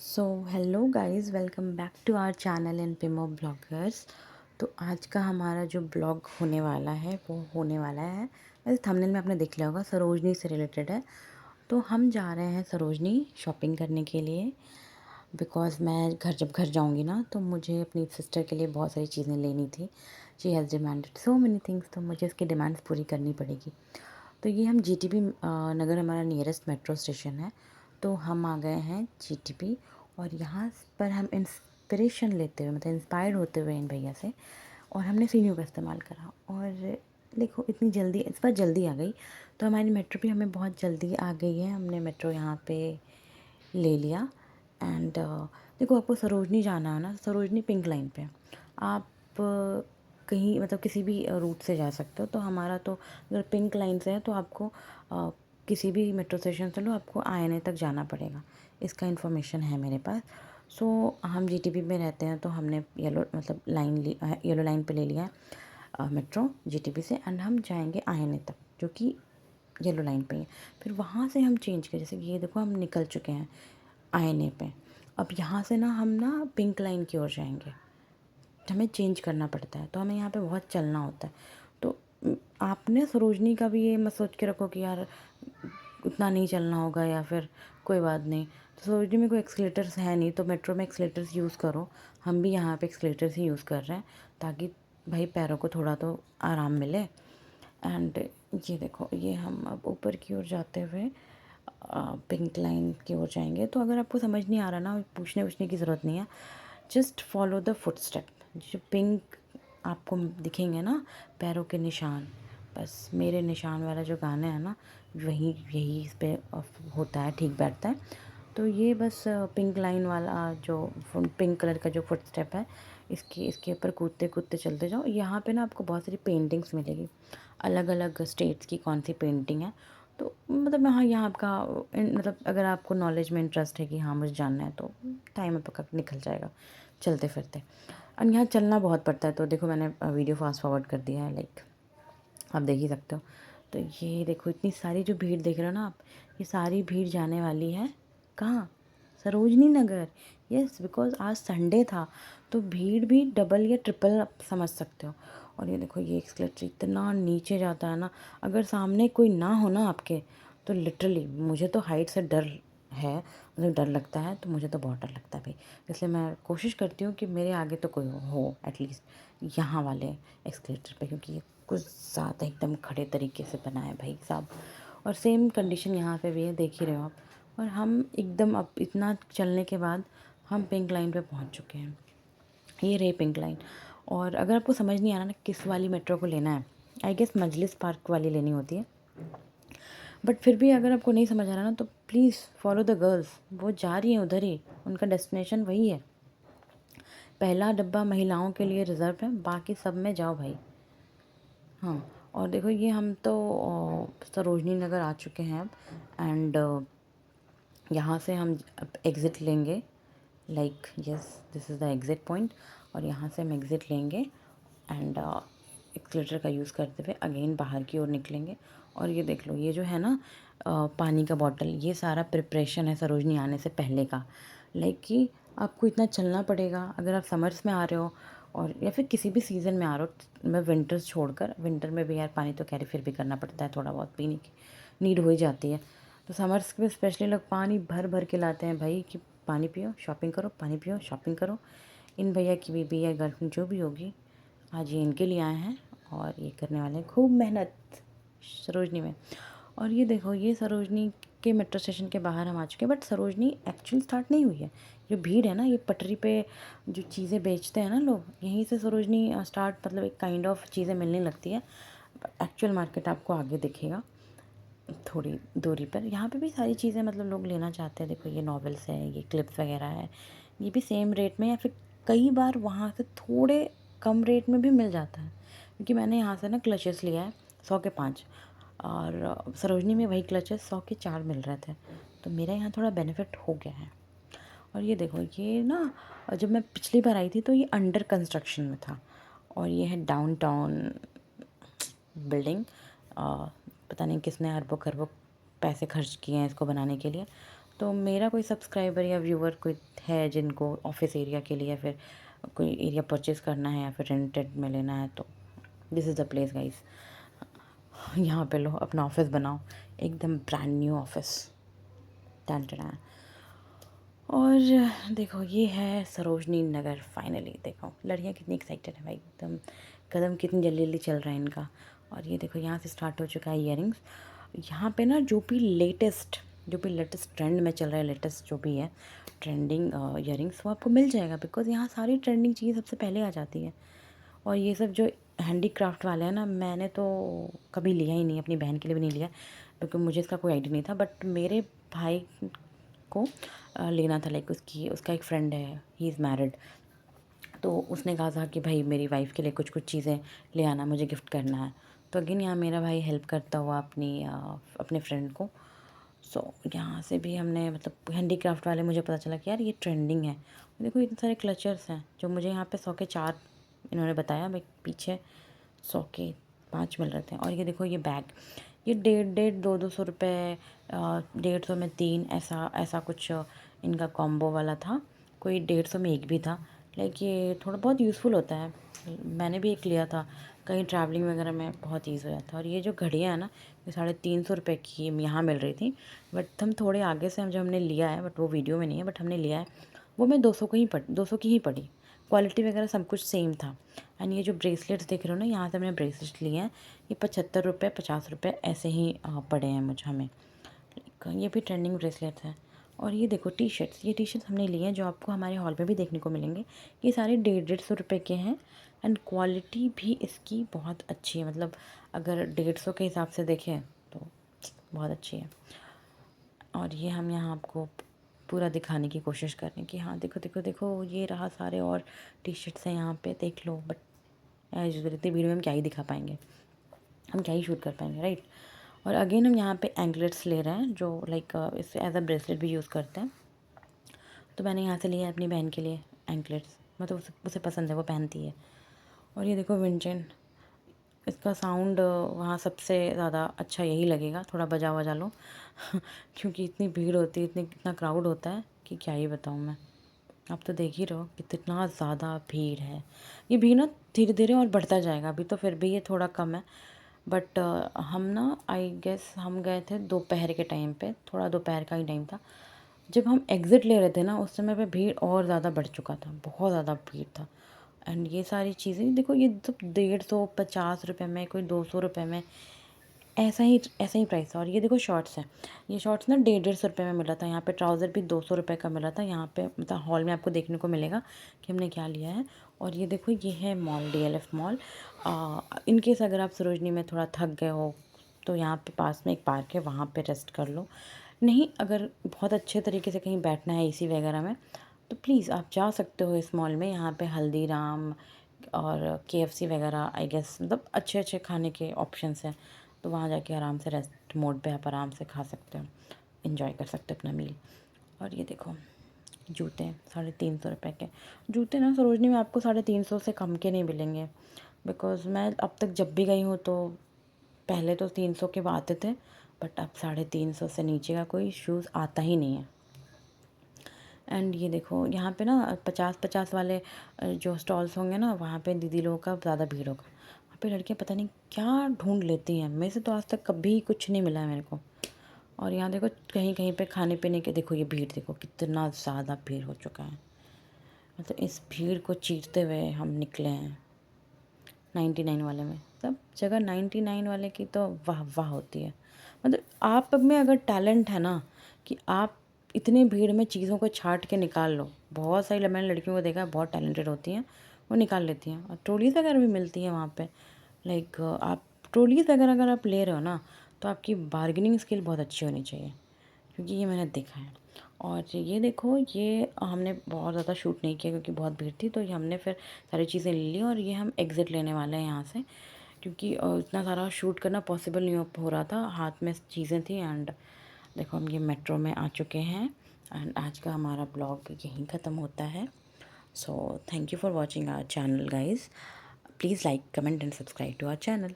So hello guys, welcome back to our channel in पिमो bloggers. तो आज का हमारा जो ब्लॉग होने वाला है वो होने वाला है, वैसे थंबनेल में आपने देख लिया होगा, सरोजनी से रिलेटेड है। तो हम जा रहे हैं सरोजनी शॉपिंग करने के लिए, बिकॉज़ मैं जब घर जाऊंगी ना तो मुझे अपनी सिस्टर के लिए बहुत सारी चीज़ें लेनी थी। She has demanded so many things, तो मुझे उसकी डिमांड्स पूरी करनी पड़ेगी। तो ये हम जीटीबी नगर हमारा नियरेस्ट मेट्रो स्टेशन है। तो हम आ गए हैं जीटीबी, और यहाँ पर हम इंस्पिरेशन लेते हुए, मतलब इंस्पायर्ड होते हुए इन भैया से, और हमने सीढ़ियों का इस्तेमाल करा। और देखो इतनी जल्दी, इस बार जल्दी आ गई, तो हमारी मेट्रो भी हमें बहुत जल्दी आ गई है। हमने मेट्रो यहाँ पे ले लिया। एंड देखो, आपको सरोजनी जाना है ना, सरोजनी पिंक लाइन पे आप कहीं मतलब किसी भी रूट से जा सकते हो। तो हमारा तो अगर पिंक लाइन से है तो आपको किसी भी मेट्रो स्टेशन से लो, आपको आईएनए तक जाना पड़ेगा। इसका इन्फॉर्मेशन है मेरे पास। सो हम जीटीबी में रहते हैं, तो हमने येलो मतलब येलो लाइन पे ले लिया है मेट्रो जीटीबी से, एंड हम जाएंगे आईएनए तक, जो कि येलो लाइन पे ही है। फिर वहाँ से हम चेंज करें, जैसे कि ये देखो हम निकल चुके हैं आईएनए पे। अब यहाँ से ना हम ना पिंक लाइन की ओर जाएंगे, हमें चेंज करना पड़ता है, तो हमें यहाँ पे बहुत चलना होता है। तो आपने सरोजनी का भी ये मत सोच के रखो कि यार उतना नहीं चलना होगा या फिर कोई बात नहीं। तो सरोजनी में कोई एक्सलेटर्स है नहीं, तो मेट्रो में एक्सलेटर्स यूज़ करो। हम भी यहाँ पे एक्सलेटर्स ही यूज़ कर रहे हैं, ताकि भाई पैरों को थोड़ा तो आराम मिले। एंड ये देखो, ये हम अब ऊपर की ओर जाते हुए पिंक लाइन की ओर जाएंगे। तो अगर आपको समझ नहीं आ रहा ना, पूछने की ज़रूरत नहीं है, जस्ट फॉलो द फुटस्टेप। जो पिंक आपको दिखेंगे ना पैरों के निशान, बस मेरे निशान वाला जो गाना है ना, वही यही इस पे होता है, ठीक बैठता है। तो ये बस पिंक लाइन वाला जो पिंक कलर का जो फुटस्टेप है, इसके ऊपर कूदते कूदते चलते जाओ। यहाँ पे ना आपको बहुत सारी पेंटिंग्स मिलेगी, अलग अलग स्टेट्स की कौन सी पेंटिंग है। तो मतलब हाँ, यहाँ आपका मतलब अगर आपको नॉलेज में इंटरेस्ट है कि हाँ मुझे जानना है, तो टाइम में पक्का निकल जाएगा चलते फिरते। और यहाँ चलना बहुत पड़ता है। तो देखो मैंने वीडियो फास्ट फॉरवर्ड कर दिया है, लाइक आप देख ही सकते हो। तो ये देखो, इतनी सारी जो भीड़ देख रहे हो ना आप, ये सारी भीड़ जाने वाली है कहाँ? सरोजनी नगर। यस, बिकॉज आज संडे था, तो भीड़ भी डबल या ट्रिपल आप समझ सकते हो। और ये देखो, ये एक्सलेटर इतना नीचे जाता है ना, अगर सामने कोई ना हो ना आपके, तो लिटरली मुझे तो हाइट से डर है, मतलब डर लगता है, तो मुझे तो बहुत डर लगता है भाई। इसलिए मैं कोशिश करती हूँ कि मेरे आगे तो कोई हो एटलीस्ट यहाँ वाले एक्सलेटर पे, क्योंकि ये कुछ ज़्यादा एकदम खड़े तरीके से बना है भाई साहब। और सेम कंडीशन यहाँ पे भी है, देख ही रहे हो आप। और हम एकदम अब इतना चलने के बाद हम पिंक लाइन पे पहुँच चुके हैं। ये रही पिंक लाइन। और अगर आपको समझ नहीं आ रहा ना किस वाली मेट्रो को लेना है, आई गेस मजलिस पार्क वाली लेनी होती है। बट फिर भी अगर आपको नहीं समझ आ रहा ना, तो प्लीज़ फॉलो द गर्ल्स, वो जा रही हैं उधर ही, उनका डेस्टिनेशन वही है। पहला डब्बा महिलाओं के लिए रिज़र्व है, बाकी सब में जाओ भाई। हाँ, और देखो ये हम तो सरोजनी नगर आ चुके हैं अब। एंड यहाँ से हम अब एग्ज़िट लेंगे, like yes, this is the exit point. और यहाँ से हम एग्ज़िट लेंगे एंड एक्सलेटर का यूज़ करते हुए अगेन बाहर की ओर निकलेंगे। और ये देख लो, ये जो है ना पानी का बॉटल, ये सारा प्रिपरेशन है सरोजनी आने से पहले का। लाइक कि आपको इतना चलना पड़ेगा अगर आप समर्स में आ रहे हो, और या फिर किसी भी सीज़न में आ रहे हो। मैं विंटर्स छोड़कर, विंटर में भी यार पानी तो कैरी फिर भी करना पड़ता है, थोड़ा बहुत पीने की नीड हो ही जाती है। तो समर्स में स्पेशली लोग पानी भर भर के लाते हैं भाई, कि पानी पियो शॉपिंग करो, पानी पियो शॉपिंग करो। इन भैया की बीबी या गर्लफ्रेंड जो भी होगी, आज ये इनके लिए आए हैं, और ये करने वाले हैं खूब मेहनत सरोजनी में। और ये देखो, ये सरोजनी के मेट्रो स्टेशन के बाहर हम आ चुके हैं, बट सरोजनी एक्चुअली स्टार्ट नहीं हुई है। जो भीड़ है ना, ये पटरी पे जो चीज़ें बेचते हैं ना लोग, यहीं से सरोजनी स्टार्ट, मतलब एक काइंड ऑफ चीज़ें मिलने लगती है। एक्चुअल मार्केट आपको आगे दिखेगा थोड़ी दूरी पर। यहाँ पे भी सारी चीज़ें मतलब लोग लेना चाहते हैं। देखो ये नॉवेल्स है, ये क्लिप्स वगैरह है, ये भी सेम रेट में या फिर कई बार वहाँ से थोड़े कम रेट में भी मिल जाता है। क्योंकि मैंने यहाँ से ना क्लचेस लिया है 100 के 5, और सरोजनी में वही क्लचेस 100 के 4 मिल रहे थे। तो मेरा यहाँ थोड़ा बेनिफिट हो गया है। और ये देखो, ये ना जब मैं पिछली बार आई थी तो ये अंडर कंस्ट्रक्शन में था। और ये है डाउनटाउन बिल्डिंग। पता नहीं किसने अरबों खरबों पैसे खर्च किए हैं इसको बनाने के लिए। तो मेरा कोई सब्सक्राइबर या व्यूअर कोई है जिनको ऑफिस एरिया के लिए या फिर कोई एरिया परचेज़ करना है या फिर रेंटेड में लेना है, तो this is the place guys. यहाँ पे लो, अपना ऑफिस बनाओ, एकदम ब्रांड न्यू ऑफिस। टन टन। और देखो ये है सरोजनी नगर। फाइनली देखो लड़कियाँ कितनी एक्साइटेड है भाई, एकदम कदम कितनी जल्दी जल्दी चल रहा है इनका। और ये देखो यहाँ से स्टार्ट हो चुका है ईयरिंग्स। यहाँ पे ना जो भी लेटेस्ट ट्रेंड में चल रहा है, लेटेस्ट जो भी है ट्रेंडिंग ईयरिंग्स, वो आपको मिल जाएगा, बिकॉज़ यहाँ सारी ट्रेंडिंग चीज़ सबसे पहले आ जाती है। और ये सब जो हैंडीक्राफ्ट वाले हैं ना, मैंने तो कभी लिया ही नहीं, अपनी बहन के लिए भी नहीं लिया, क्योंकि मुझे इसका कोई आइडिया नहीं था। बट मेरे भाई को लेना था, लाइक उसका एक फ्रेंड है, ही इज़ मैरिड, तो उसने कहा था कि भाई मेरी वाइफ़ के लिए कुछ कुछ चीज़ें ले आना, मुझे गिफ्ट करना है। तो अगेन यहाँ मेरा भाई हेल्प करता हुआ अपने फ्रेंड को। सो यहाँ से भी हमने, मतलब हैंडीक्राफ्ट वाले, मुझे पता चला कि यार ये ट्रेंडिंग है। देखो इतने सारे क्लचर्स हैं, जो मुझे यहाँ पे 100 के 4 इन्होंने बताया, भाई पीछे 100 के 5 मिल रहे थे। और ये देखो ये बैग, ये 150-200 रुपये, 150 में 3, ऐसा ऐसा कुछ इनका कॉम्बो वाला था। कोई 150 में एक भी था। लाइक ये थोड़ा बहुत यूज़फुल होता है, मैंने भी एक लिया था, कहीं ट्रैवलिंग वगैरह में बहुत ईज़ी हो जाता है। और ये जो घड़ियाँ हैं ना, ये 350 रुपये की यहाँ मिल रही थी। बट हम थोड़े आगे से, हम जब हमने लिया है, बट वो वीडियो में नहीं है, बट हमने लिया है, वो मैं 200 की ही पड़ी। क्वालिटी वगैरह सब कुछ सेम था। एंड ये जो ब्रेसलेट्स देख रहे हो ना, यहाँ से हमने ब्रेसलेट लिए हैं, ये 75 रुपये 50 रुपये ऐसे ही पड़े हैं मुझे, हमें। ये भी ट्रेंडिंग ब्रेसलेट है। और ये देखो टी शर्ट्स, ये टी शर्ट्स हमने लिए हैं, जो आपको हमारे हॉल में भी देखने को मिलेंगे। ये सारे 150-150 रुपये के हैं। एंड क्वालिटी भी इसकी बहुत अच्छी है, मतलब अगर 150 के हिसाब से देखें तो बहुत अच्छी है। और ये हम यहाँ आपको पूरा दिखाने की कोशिश कर रहे हैं कि हाँ देखो देखो देखो, ये रहा सारे और टी शर्ट्स हैं यहाँ पे, देख लो। बट एज यूजुअल इतनी भीड़ में हम क्या ही दिखा पाएंगे, हम क्या ही शूट कर पाएंगे, राइट। और अगेन हम यहाँ पे एंकलेट्स ले रहे हैं, जो लाइक इसे एज अ ब्रेसलेट भी यूज़ करते हैं। तो मैंने यहाँ से लिया है अपनी बहन के लिए एंकलेट्स, मतलब उसे पसंद है, वो पहनती है। और ये देखो विंचेन, इसका साउंड वहाँ सबसे ज़्यादा अच्छा यही लगेगा, थोड़ा बजा बजा लो क्योंकि इतनी भीड़ होती है, इतना क्राउड होता है कि क्या ही बताऊँ मैं। आप तो देख ही रहो कितना ज़्यादा भीड़ है। ये भीड़ ना धीरे धीरे और बढ़ता जाएगा, अभी तो फिर भी ये थोड़ा कम है। बट हम ना, आई गेस हम गए थे दोपहर के टाइम पे, थोड़ा दोपहर का ही टाइम था। जब हम एग्ज़िट ले रहे थे ना, उस समय पे भीड़ और ज़्यादा बढ़ चुका था, बहुत ज़्यादा भीड़ था। एंड ये सारी चीज़ें देखो, ये सब 150-50 रुपये में, कोई 200 रुपये में, ऐसा ही प्राइस था। और ये देखो शॉर्ट्स हैं, ये शॉर्ट्स ना 150-150 रुपये में मिला था। यहाँ पे ट्राउज़र भी 200 रुपये का मिला था। यहाँ पे मतलब हॉल में आपको देखने को मिलेगा कि हमने क्या लिया है। और ये देखो, ये है मॉल, DLF मॉल। इनकेस अगर आप सरोजनी में थोड़ा थक गए हो, तो यहाँ पे पास में एक पार्क है, वहाँ पे रेस्ट कर लो। नहीं, अगर बहुत अच्छे तरीके से कहीं बैठना है AC वगैरह में, तो प्लीज़ आप जा सकते हो इस मॉल में। यहाँ पे हल्दीराम और KFC वगैरह, आई गेस, मतलब अच्छे अच्छे खाने के ऑप्शंस हैं। तो वहाँ जाके आराम से रेस्ट मोड पे आप आराम से खा सकते हो, इंजॉय कर सकते हो अपना मील। और ये देखो जूते, 350 रुपये के जूते ना, सरोजनी में आपको 350 से कम के नहीं मिलेंगे। बिकॉज़ मैं अब तक जब भी गई हूँ, तो पहले तो 300 के आते थे, बट अब 350 से नीचे का कोई शूज़ आता ही नहीं है। एंड ये देखो यहाँ पे ना 50-50 वाले जो स्टॉल्स होंगे ना, वहाँ पे दीदी लोगों का ज़्यादा भीड़ होगा। वहाँ पे लड़कियाँ पता नहीं क्या ढूंढ लेती हैं, मेरे से तो आज तक कभी कुछ नहीं मिला है मेरे को। और यहाँ देखो कहीं कहीं पे खाने पीने के, देखो ये भीड़ देखो, कितना ज़्यादा भीड़ हो चुका है। मतलब इस भीड़ को चीरते हुए हम निकले हैं 99 वाले में। सब जगह 99 वाले की तो वाह वाह होती है। मतलब आप में अगर टैलेंट है ना, कि आप इतनी भीड़ में चीज़ों को छाँट के निकाल लो। बहुत सारी मैंने लड़कियों को देखा है, बहुत टैलेंटेड होती हैं, वो निकाल लेती हैं। और ट्रॉलीज़ वगैरह भी मिलती हैं वहाँ पे। लाइक आप ट्रॉलीज़ वगैरह अगर आप ले रहे हो ना, तो आपकी बार्गेनिंग स्किल बहुत अच्छी होनी चाहिए, क्योंकि ये मैंने देखा है। और ये देखो, ये हमने बहुत ज़्यादा शूट नहीं किया क्योंकि बहुत भीड़ थी, तो ये हमने फिर सारी चीज़ें ले ली। और ये हम एग्ज़िट लेने वाले हैं यहाँ से, क्योंकि इतना सारा शूट करना पॉसिबल नहीं हो रहा था, हाथ में चीज़ें थी। एंड देखो हम ये मेट्रो में आ चुके हैं। एंड आज का हमारा ब्लॉग यहीं ख़त्म होता है। So thank you for watching our channel guys. Please like, comment and subscribe to our channel.